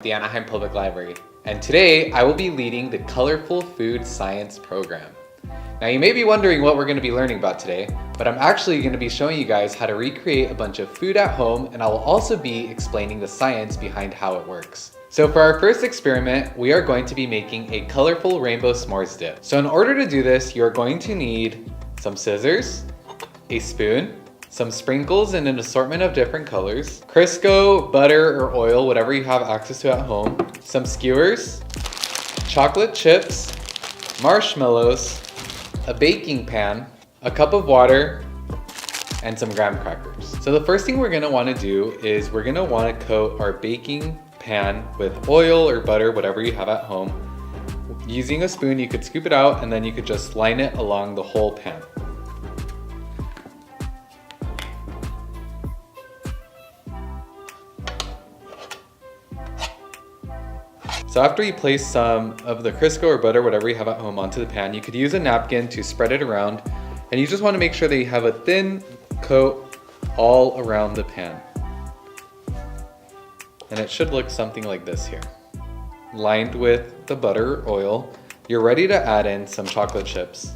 The Anaheim Public Library, and today I will be leading the Colorful Food Science program. Now you may be wondering what we're going to be learning about today, but I'm actually going to be showing you guys how to recreate a bunch of food at home, and I will also be explaining the science behind how it works. So for our first experiment, we are going to be making a colorful rainbow s'mores dip. So in order to do this, you're going to need some scissors, a spoon, some sprinkles in an assortment of different colors, Crisco, butter, or oil, whatever you have access to at home, some skewers, chocolate chips, marshmallows, a baking pan, a cup of water, and some graham crackers. So the first thing we're gonna wanna do is we're gonna wanna coat our baking pan with oil or butter, whatever you have at home. Using a spoon, you could scoop it out and then you could just line it along the whole pan. So after you place some of the Crisco or butter, whatever you have at home, onto the pan, you could use a napkin to spread it around, and you just want to make sure that you have a thin coat all around the pan. And it should look something like this here. Lined with the butter or oil, you're ready to add in some chocolate chips.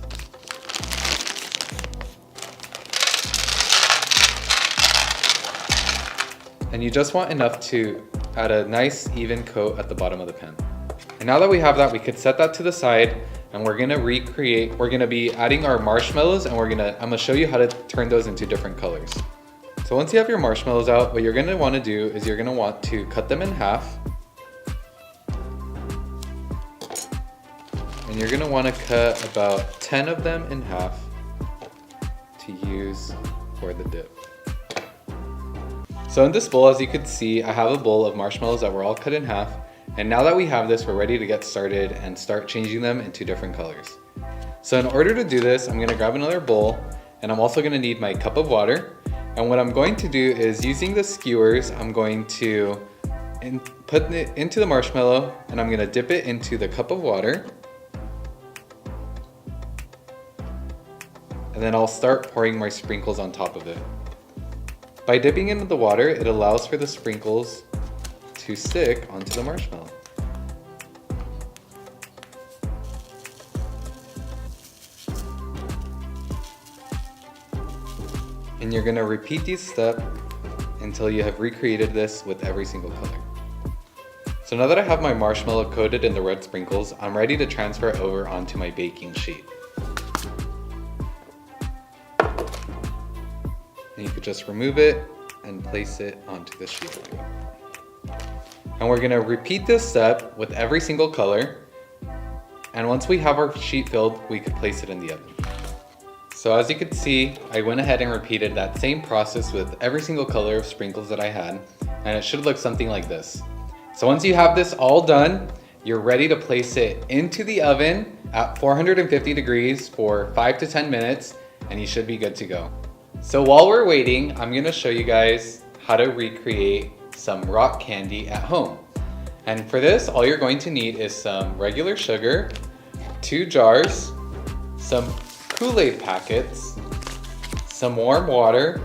And you just want enough to add a nice even coat at the bottom of the pan. And now that we have that, we could set that to the side, and we're gonna be adding our marshmallows, and I'm gonna show you how to turn those into different colors. So once you have your marshmallows out, what you're gonna wanna do is you're gonna want to cut them in half. And you're gonna wanna cut about 10 of them in half to use for the dip. So in this bowl, as you can see, I have a bowl of marshmallows that were all cut in half. And now that we have this, we're ready to get started and start changing them into different colors. So in order to do this, I'm gonna grab another bowl, and I'm also gonna need my cup of water. And what I'm going to do is, using the skewers, I'm going to put it into the marshmallow, and I'm gonna dip it into the cup of water. And then I'll start pouring my sprinkles on top of it. By dipping into the water, it allows for the sprinkles to stick onto the marshmallow. And you're gonna repeat this step until you have recreated this with every single color. So now that I have my marshmallow coated in the red sprinkles, I'm ready to transfer it over onto my baking sheet. And you could just remove it and place it onto the sheet. And we're gonna repeat this step with every single color. And once we have our sheet filled, we could place it in the oven. So as you can see, I went ahead and repeated that same process with every single color of sprinkles that I had, and it should look something like this. So once you have this all done, you're ready to place it into the oven at 450 degrees for 5 to 10 minutes, and you should be good to go. So while we're waiting, I'm gonna show you guys how to recreate some rock candy at home. And for this, all you're going to need is some regular sugar, 2 jars, some Kool-Aid packets, some warm water,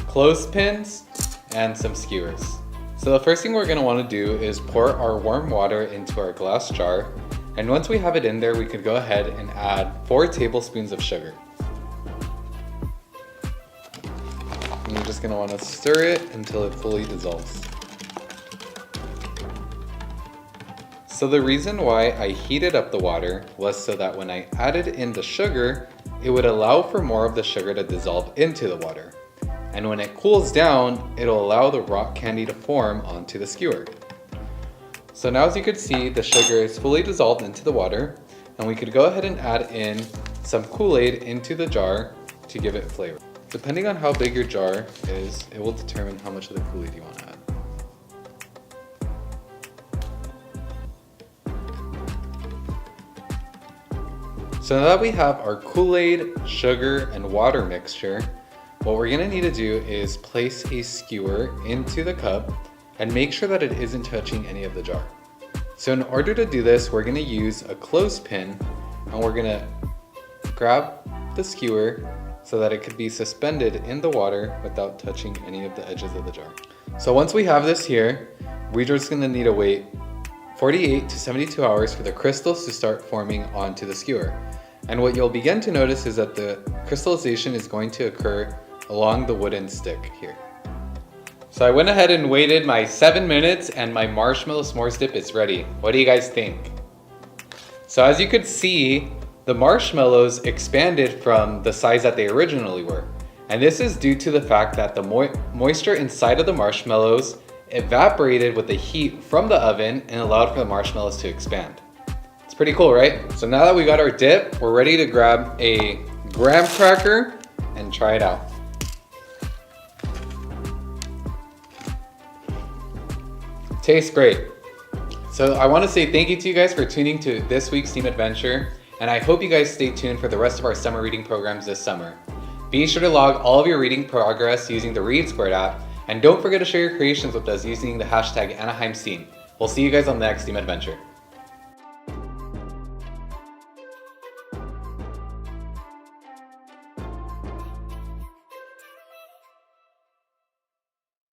clothespins, and some skewers. So the first thing we're gonna wanna do is pour our warm water into our glass jar. And once we have it in there, we could go ahead and add 4 tablespoons of sugar. And you're just gonna wanna stir it until it fully dissolves. So the reason why I heated up the water was so that when I added in the sugar, it would allow for more of the sugar to dissolve into the water. And when it cools down, it'll allow the rock candy to form onto the skewer. So now, as you can see, the sugar is fully dissolved into the water, and we could go ahead and add in some Kool-Aid into the jar to give it flavor. Depending on how big your jar is, it will determine how much of the Kool-Aid you want to add. So now that we have our Kool-Aid, sugar, and water mixture, what we're gonna need to do is place a skewer into the cup and make sure that it isn't touching any of the jar. So in order to do this, we're gonna use a clothespin, and we're gonna grab the skewer so that it could be suspended in the water without touching any of the edges of the jar. So once we have this here, we're just gonna need to wait 48 to 72 hours for the crystals to start forming onto the skewer. And what you'll begin to notice is that the crystallization is going to occur along the wooden stick here. So I went ahead and waited my 7 minutes and my marshmallow s'mores dip is ready. What do you guys think? So as you could see, the marshmallows expanded from the size that they originally were. And this is due to the fact that the moisture inside of the marshmallows evaporated with the heat from the oven and allowed for the marshmallows to expand. It's pretty cool, right? So now that we got our dip, we're ready to grab a graham cracker and try it out. Tastes great. So I want to say thank you to you guys for tuning to this week's Team Adventure, and I hope you guys stay tuned for the rest of our summer reading programs this summer. Be sure to log all of your reading progress using the Read Squared app, and don't forget to share your creations with us using the hashtag AnaheimScene. We'll see you guys on the next Team Adventure.